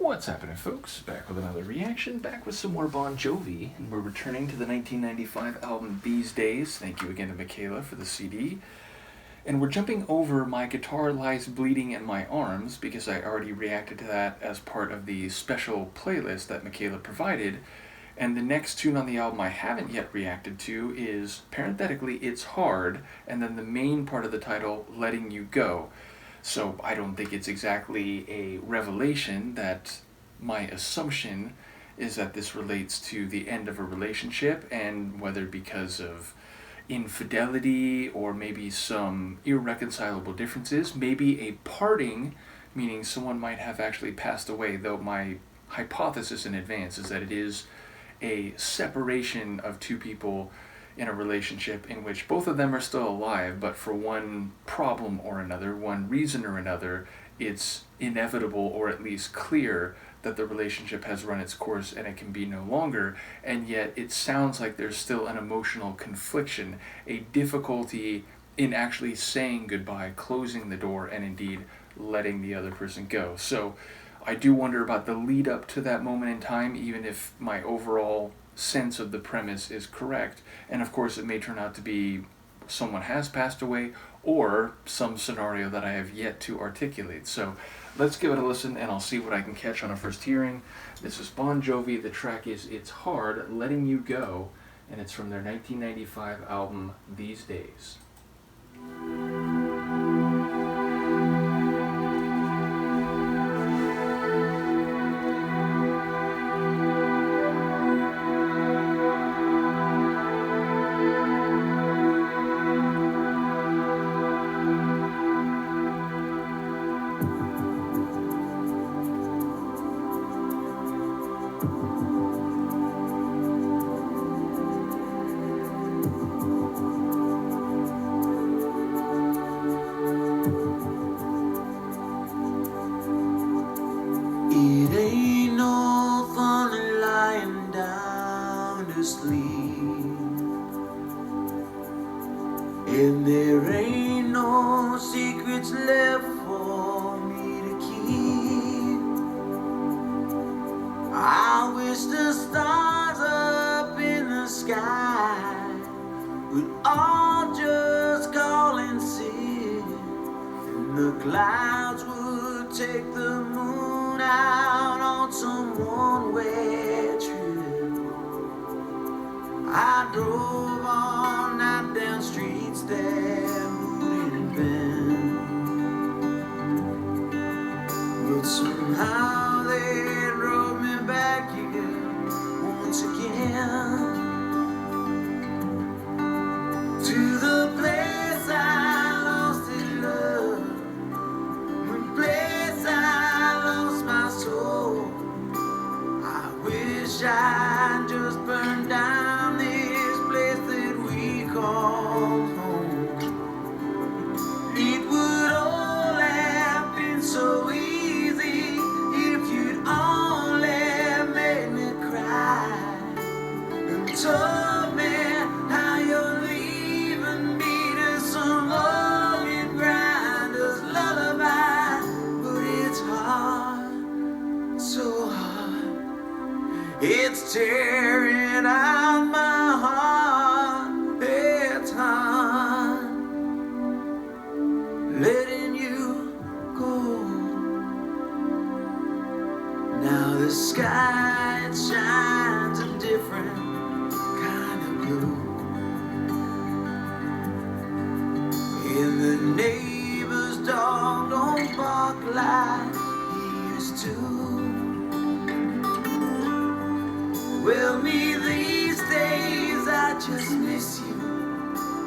What's happening, folks? Back with another reaction, back with some more Bon Jovi, and we're returning to the 1995 album These Days. Thank you again to Michaela for the CD. And we're jumping over My Guitar Lies Bleeding in My Arms, because I already reacted to that as part of the special playlist that Michaela provided. And the next tune on the album I haven't yet reacted to is, parenthetically, It's Hard, and then the main part of the title, Letting You Go. So I don't think it's exactly a revelation that my assumption is that this relates to the end of a relationship, and whether because of infidelity or maybe some irreconcilable differences, maybe a parting, meaning someone might have actually passed away, though my hypothesis in advance is that it is a separation of two people in a relationship in which both of them are still alive, but for one problem or another, one reason or another, it's inevitable or at least clear that the relationship has run its course and it can be no longer, and yet it sounds like there's still an emotional confliction, a difficulty in actually saying goodbye, closing the door, and indeed letting the other person go. So I do wonder about the lead up to that moment in time, even if my overall sense of the premise is correct. And of course it may turn out to be someone has passed away or some scenario that I have yet to articulate. So let's give it a listen and I'll see what I can catch on a first hearing. This is Bon Jovi. The track is It's Hard, Letting You Go, and it's from their 1995 album These Days. It ain't no fun lying down to sleep, and there ain't no secrets left for me to keep. I wish the stars up in the sky would all just call and sing, and the clouds would take the moon out on some one-way trip. I drove all night down streets that wouldn't bend, but somehow they drove me back here once again, to the place I lost in love, the place I lost my soul. I wish I'd just burned down this place that we call home. It would all have been so easy if you'd only made me cry and told me how you're leaving me to some organ grinder's lullaby. But it's hard, so hard, it's tearing out my heart. It's hard letting you go. Now the sky, it shines a different kind of blue, and the neighbor's dog don't bark like he used to. Well, me these days, I just miss you.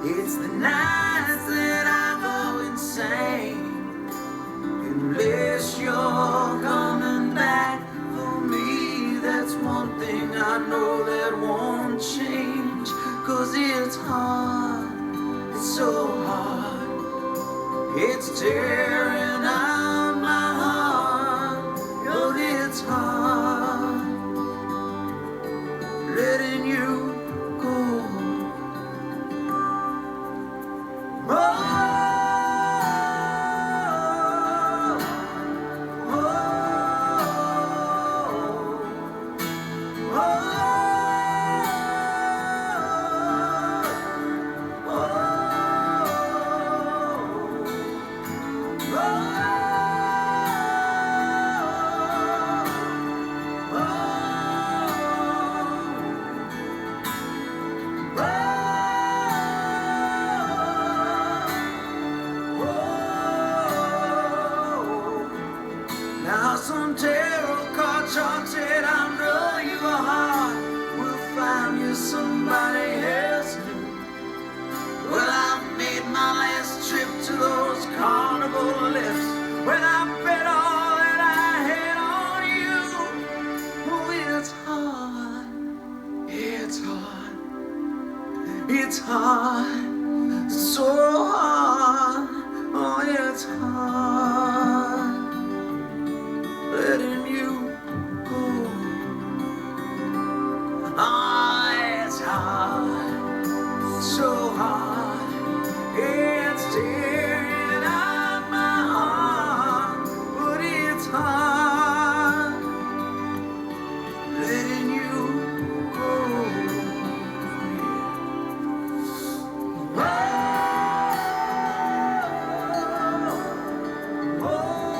It's the nights that I go insane, unless you're coming back for me. That's one thing I know that won't change, 'cause it's hard, it's so hard, it's tearing out my heart. Oh, it's hard letting you go. Oh, oh, tarot card chart said I know your heart will find you somebody else new. Well, I made my last trip to those carnival lifts when I bet all that I had on you. Oh, it's hard, it's hard, it's hard, so hard. Oh, it's hard letting you go. Oh, it's hard, so hard. It's tearing out my heart, but it's hard letting you go. Oh, oh, oh,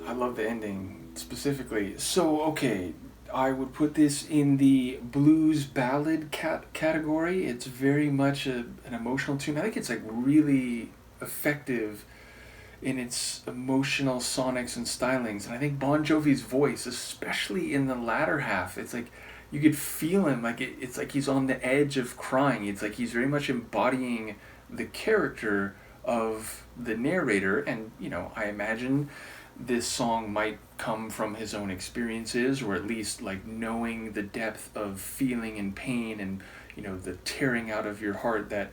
I love the ending specifically. So, okay, I would put this in the blues ballad category. It's very much an emotional tune. I think it's like really effective in its emotional sonics and stylings. And I think Bon Jovi's voice, especially in the latter half, it's like you could feel him. Like it's like he's on the edge of crying. It's like he's very much embodying the character of the narrator. And, you know, I imagine this song might come from his own experiences, or at least like knowing the depth of feeling and pain and, you know, the tearing out of your heart that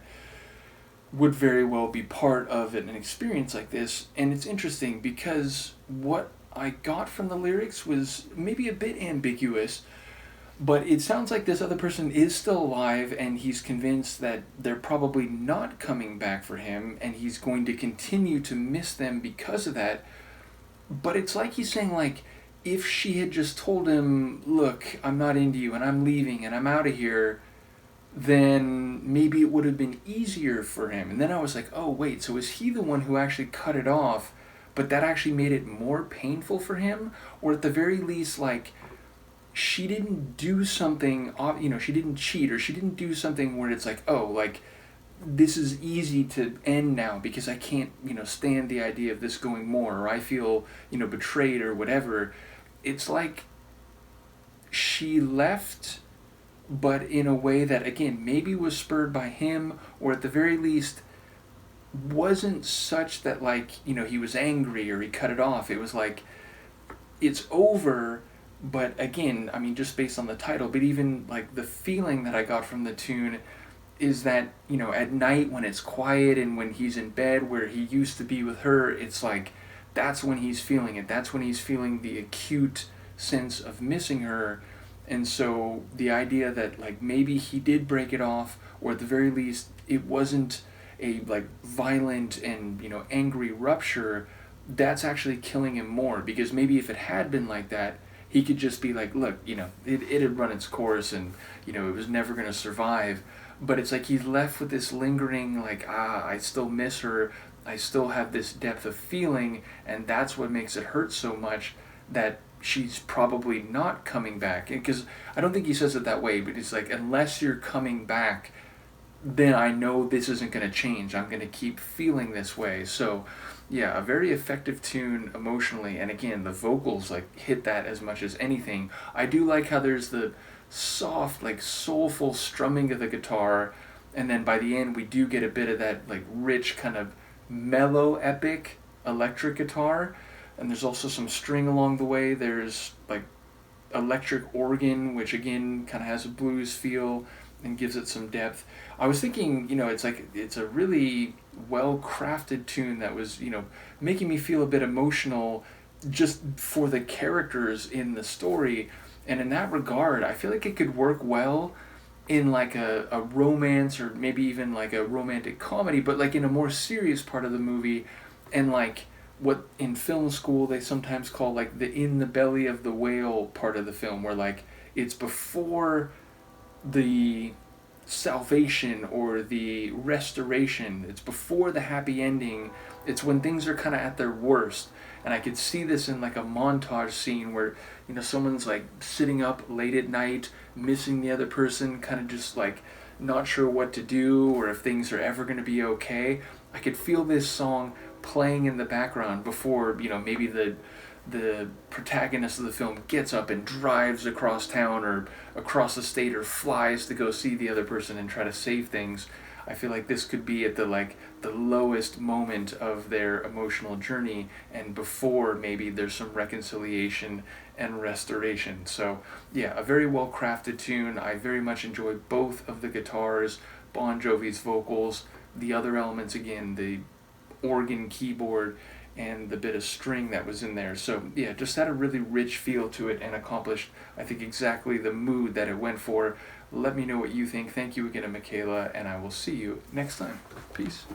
would very well be part of an experience like this. And it's interesting because what I got from the lyrics was maybe a bit ambiguous, but it sounds like this other person is still alive and he's convinced that they're probably not coming back for him and he's going to continue to miss them because of that. But it's like he's saying, like, if she had just told him, look, I'm not into you and I'm leaving and I'm out of here, then maybe it would have been easier for him. And then I was like, oh, wait, so is he the one who actually cut it off, but that actually made it more painful for him? Or at the very least, like, she didn't do something, you know, she didn't cheat, or she didn't do something where it's like, oh, like, this is easy to end now because I can't, you know, stand the idea of this going more, or I feel, you know, betrayed or whatever. It's like she left, but in a way that, again, maybe was spurred by him, or at the very least wasn't such that, like, you know, he was angry or he cut it off. It was like, it's over, but again, I mean, just based on the title, but even like the feeling that I got from the tune is that, you know, at night when it's quiet and when he's in bed where he used to be with her, it's like that's when he's feeling it. That's when he's feeling the acute sense of missing her. And so the idea that, like, maybe he did break it off, or at the very least it wasn't a, like, violent and, you know, angry rupture, that's actually killing him more. Because maybe if it had been like that, he could just be like, look, you know, it had run its course and, you know, it was never going to survive. But it's like he's left with this lingering, like, I still miss her, I still have this depth of feeling, and that's what makes it hurt so much, that she's probably not coming back. Because I don't think he says it that way, but it's like, unless you're coming back, then I know this isn't going to change. I'm going to keep feeling this way. So, yeah, a very effective tune emotionally. And again, the vocals, like, hit that as much as anything. I do like how there's the soft, like, soulful strumming of the guitar, and then by the end we do get a bit of that, like, rich kind of mellow epic electric guitar. And there's also some string along the way. There's, like, electric organ, which again kind of has a blues feel and gives it some depth. I was thinking, it's a really well crafted tune that was, making me feel a bit emotional just for the characters in the story. And in that regard, I feel like it could work well in like a romance, or maybe even like a romantic comedy, but like in a more serious part of the movie, and like what in film school they sometimes call like the in the belly of the whale part of the film, where like it's before the salvation or the restoration, it's before the happy ending, it's when things are kind of at their worst. And I could see this in like a montage scene where someone's like sitting up late at night, missing the other person, kind of just like not sure what to do or if things are ever going to be okay. I could feel this song playing in the background before maybe the protagonist of the film gets up and drives across town or across the state or flies to go see the other person and try to save things. I feel like this could be at the lowest moment of their emotional journey, and before maybe there's some reconciliation and restoration. So yeah, a very well crafted tune. I very much enjoy both of the guitars, Bon Jovi's vocals, the other elements, again, the organ, keyboard, and the bit of string that was in there. So yeah, just had a really rich feel to it and accomplished, I think, exactly the mood that it went for. Let me know what you think. Thank you again to Michaela, and I will see you next time. Peace.